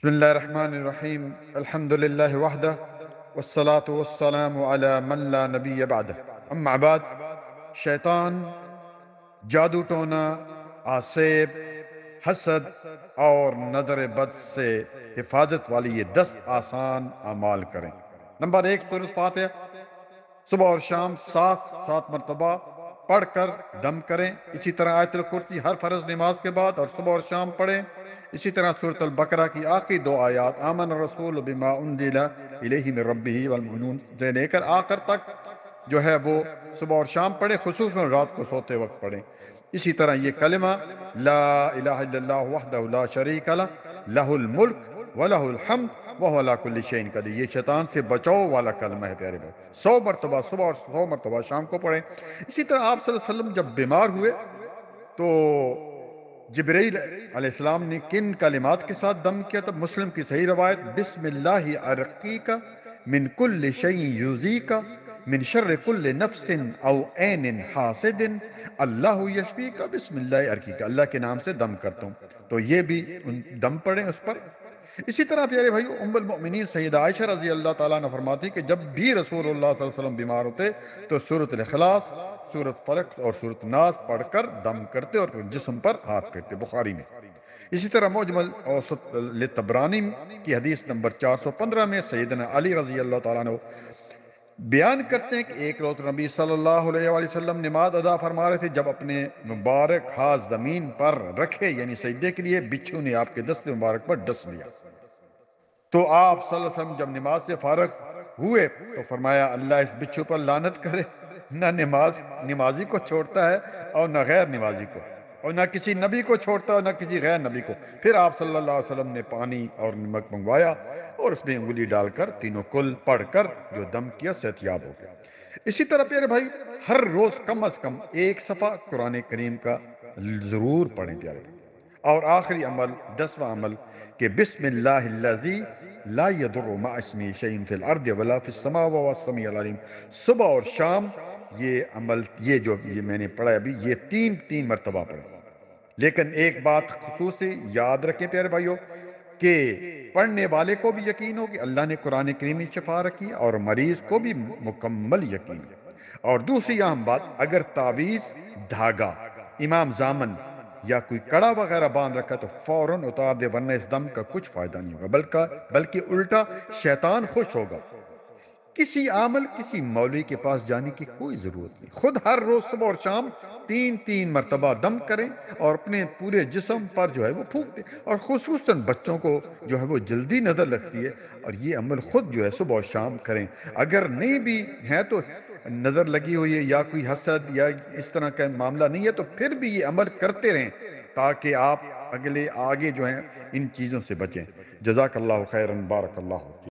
بسم اللہ الرحمن الرحیم الحمد للہ وحدہ والصلاة والسلام علی من لا نبی بعدہ اما بعد شیطان، جادو ٹونا، آسیب، حسد اور نظر بد سے حفاظت والی یہ 10 آسان اعمال کریں۔ نمبر 1، سورۃ فاتحہ صبح اور شام 7 مرتبہ پڑھ کر دم کریں۔ اسی طرح آیت الکرسی ہر فرض نماز کے بعد اور صبح اور شام پڑھیں۔ اسی طرح سورۃ البقرہ کی آخری 2 آیات آمن الرسول بما انزل الیہ من ربہ والمؤمنون سے لے کر آخر تک جو ہے وہ صبح اور شام پڑھیں، خصوصاً رات کو سوتے وقت پڑھیں۔ اسی طرح یہ کلمہ لا الہ الا اللہ وحدہ لا شریک لہ لہ الملک وَلَهُ الْحَمْدُ وَهُوَ عَلَىٰ كُلِّ شَيْءٍ قَدِيرٌ۔ یہ شیطان سے بچاؤ والا کلمہ ہے پیارے بھائی، 100 مرتبہ صبح اور 100 مرتبہ شام کو پڑھیں۔ اسی طرح آپ صلی اللہ علیہ وسلم جب بیمار ہوئے تو جبرائیل علیہ السلام نے کن کلمات کے ساتھ دم کیا؟ تب مسلم کی صحیح روایت، بسم اللہ ارقیک من کل شیء یؤذیک من شر کل نفس او عین حاسد اللہ یشفیک بسم اللہ ارقیک، اللہ کے نام سے دم کرتا ہوں۔ تو یہ بھی دم پڑھیں اس پر۔ اسی طرح پیارے بھائی، ام المؤمنین سیدہ عائشہ رضی اللہ تعالیٰ عنہ فرماتی کہ جب بھی رسول اللہ صلی اللہ علیہ وسلم بیمار ہوتے تو سورۃ الاخلاص، سورۃ فلق اور سورۃ ناس پڑھ کر دم کرتے اور جسم پر ہاتھ پھیرتے، بخاری میں۔ اسی طرح معجم اوسط لطبرانی کی حدیث نمبر 415 میں سیدنا علی رضی اللہ تعالیٰ عنہ بیان کرتے ہیں کہ ایک روز نبی صلی اللہ علیہ وآلہ وسلم نماز ادا فرما رہے تھے، جب اپنے مبارک ہاتھ زمین پر رکھے یعنی سجدے کے لیے، بچھو نے آپ کے دست مبارک پر ڈس لیا۔ تو آپ صلی اللہ علیہ وسلم جب نماز سے فارغ ہوئے تو فرمایا اللہ اس بچھو پر لعنت کرے، نہ نمازی کو چھوڑتا ہے اور نہ غیر نمازی کو، اور نہ کسی نبی کو چھوڑتا اور نہ کسی غیر نبی کو۔ پھر آپ صلی اللہ علیہ وسلم نے پانی اور نمک منگوایا اور اس میں انگلی ڈال کر تینوں کل پڑھ کر جو دم کیا صحتیاب ہو گیا۔ اسی طرح پیارے بھائی، ہر روز کم از کم 1 صفحہ قرآن کریم کا ضرور پڑھیں پیارے بھائی۔ اور آخری عمل، 10واں عمل کہ بسم اللہ الذی لا یضر مع اسمہ شیء فی الارض ولا فی السماء وهو السمیع العلیم، صبح اور شام یہ عمل، یہ میں نے پڑھا ابھی، یہ 3 مرتبہ پڑھیں۔ لیکن ایک بات خصوصی یاد رکھیں پیارے بھائیوں کہ پڑھنے والے کو بھی یقین ہو کہ اللہ نے قرآن کریم میں شفا رکھی اور مریض کو بھی مکمل یقین ہے۔ اور دوسری اہم بات، اگر تعویذ، دھاگا، امام زامن یا کوئی کڑا وغیرہ باندھ رکھا تو فوراً اتار دے، ورنہ اس دم کا کچھ فائدہ نہیں ہوگا، بلکہ الٹا شیطان خوش ہوگا۔ کسی عامل، کسی مولوی کے پاس جانے کی کوئی ضرورت نہیں، خود ہر روز صبح اور شام 3 مرتبہ دم کریں اور اپنے پورے جسم پر جو ہے وہ پھونک دیں۔ اور خصوصاً بچوں کو جو ہے وہ جلدی نظر لگتی ہے، اور یہ عمل خود جو ہے صبح اور شام کریں۔ اگر نہیں بھی ہے تو نظر لگی ہوئی ہے یا کوئی حسد یا اس طرح کا معاملہ نہیں ہے تو پھر بھی یہ عمل کرتے رہیں تاکہ آپ آگے جو ہیں ان چیزوں سے بچیں۔ جزاک اللہ خیرا، بارک اللہ فیک۔